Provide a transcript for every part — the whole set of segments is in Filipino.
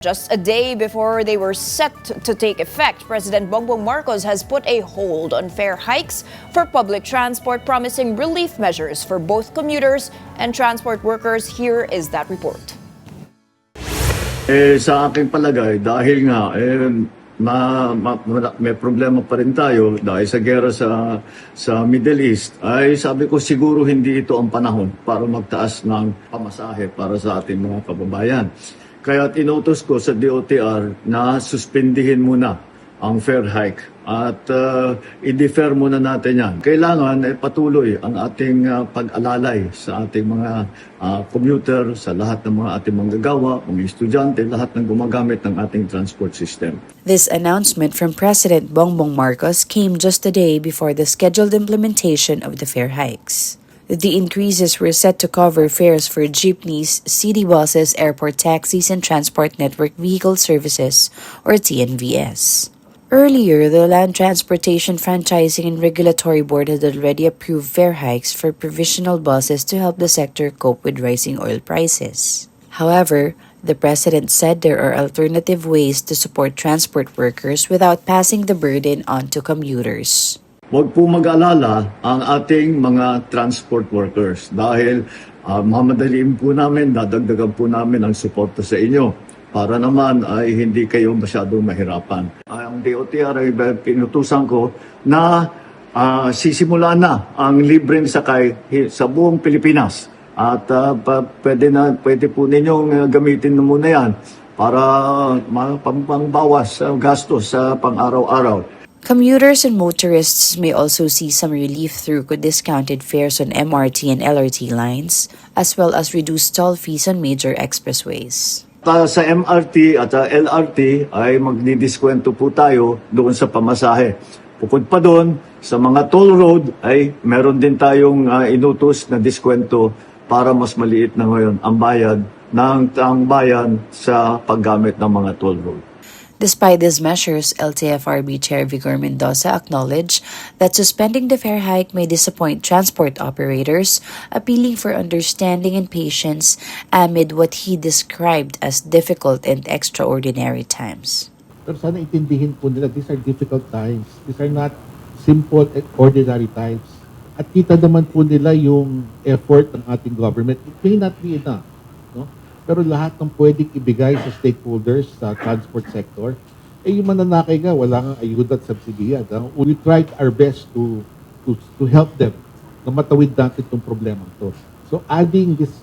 Just a day before they were set to take effect, President Bongbong Marcos has put a hold on fare hikes for public transport, promising relief measures for both commuters and transport workers. Here is that report. Sa aking palagay, dahil nga may problema pa rin tayo dahil sa gera sa Middle East, ay sabi ko siguro hindi ito ang panahon para magtaas ng pamasahe para sa ating mga kababayan. Kaya inutos ko sa DOTR na suspindihin muna ang fare hike at i-defer muna natin yan. Kailangan patuloy ang ating pag-alalay sa ating mga commuter, sa lahat ng mga ating manggagawa, mga estudyante, lahat ng gumagamit ng ating transport system. This announcement from President Bongbong Marcos came just a day before the scheduled implementation of the fare hikes. The increases were set to cover fares for jeepneys, city buses, airport taxis, and Transport Network Vehicle Services, or TNVS. Earlier, the Land Transportation Franchising and Regulatory Board had already approved fare hikes for provisional buses to help the sector cope with rising oil prices. However, the President said there are alternative ways to support transport workers without passing the burden on to commuters. Huwag po mag-alala ang ating mga transport workers dahil mamadaliin po namin, dadagdagan po namin ang suporta sa inyo para naman ay hindi kayo masyadong mahirapan. Ang DOTR ay pinutusan ko na sisimula na ang libreng sakay sa buong Pilipinas at pwede po ninyong gamitin na muna yan para pangbawas gastos sa pang-araw-araw. Commuters and motorists may also see some relief through discounted fares on MRT and LRT lines, as well as reduced toll fees on major expressways. Sa MRT at LRT ay magdidiskwento po tayo doon sa pamasahe. Bukod pa doon, sa mga toll road ay meron din tayong inutos na diskwento para mas maliit na ngayon ang bayad ng taong bayan sa paggamit ng mga toll road. Despite these measures, LTFRB Chair Vigor Mendoza acknowledged that suspending the fare hike may disappoint transport operators, appealing for understanding and patience amid what he described as difficult and extraordinary times. Pero sana intindihin po nila, these are difficult times. These are not simple and ordinary times. At kita naman po nila yung effort ng ating government. It may not be enough, no? Pero lahat ng pwedeng ibigay sa stakeholders sa transport sector, yung mananakay nga, wala nga ayuda at subsidiya. We tried our best to help them na matawid natin itong problema ito. So adding this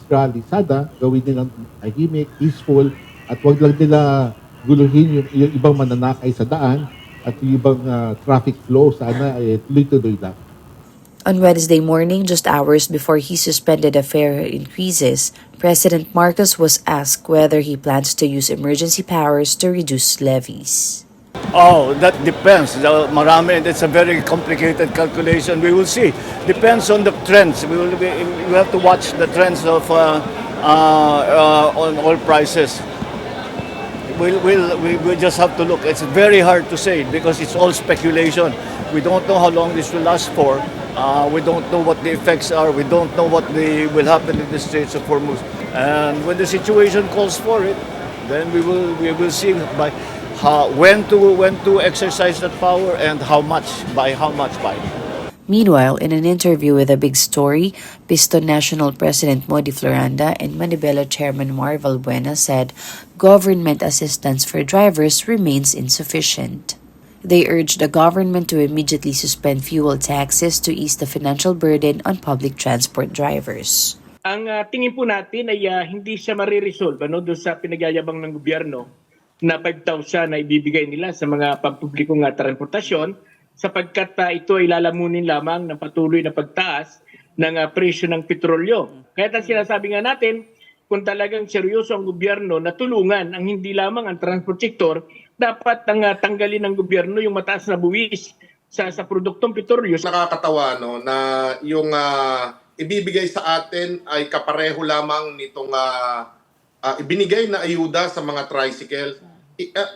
rally, sada gawin nilang tahimik, peaceful, at wag lang nila guluhin yung ibang mananakay sa daan at yung ibang traffic flow, sana tuloy-tuloy lang. On Wednesday morning, just hours before he suspended the fare increases, President Marcos was asked whether he plans to use emergency powers to reduce levies. Oh, that depends. It's a very complicated calculation. We will see. Depends on the trends. We have to watch the trends of on oil prices. We just have to look. It's very hard to say because it's all speculation. We don't know how long this will last for. We don't know what the effects are. We don't know what will happen in the Straits of Hormuz. And when the situation calls for it, then we will see when to exercise that power and how much by. Meanwhile, in an interview with A Big Story, Piston National President Modi Floranda and Manibela Chairman Mar Valbuena said government assistance for drivers remains insufficient. They urged the government to immediately suspend fuel taxes to ease the financial burden on public transport drivers. Ang tingin po natin ay hindi siya mariresolve doon sa pinagyayabang ng gobyerno na 5,000 na ibibigay nila sa mga pampublikong transportasyon sapagkat ito ay lalamunin lamang ng patuloy na pagtaas ng presyo ng petrolyo. Kaya sinasabi nga natin, kung talagang seryoso ang gobyerno na tulungan ang hindi lamang ang transport sector, dapat tanggalin ng gobyerno yung mataas na buwis sa produktong petrolyo. Nakakatawa na yung ibibigay sa atin ay kapareho lamang nitong ibinigay na ayuda sa mga tricycle.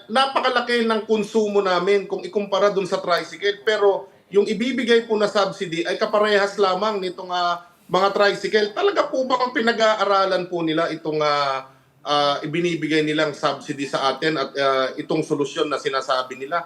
Napakalaki ng konsumo namin kung ikumpara dun sa tricycle, pero yung ibibigay po na subsidy ay kaparehas lamang nitong mga tricycle. Talaga po bang pinag-aaralan po nila itong ibinibigay nilang subsidy sa atin at itong solusyon na sinasabi nila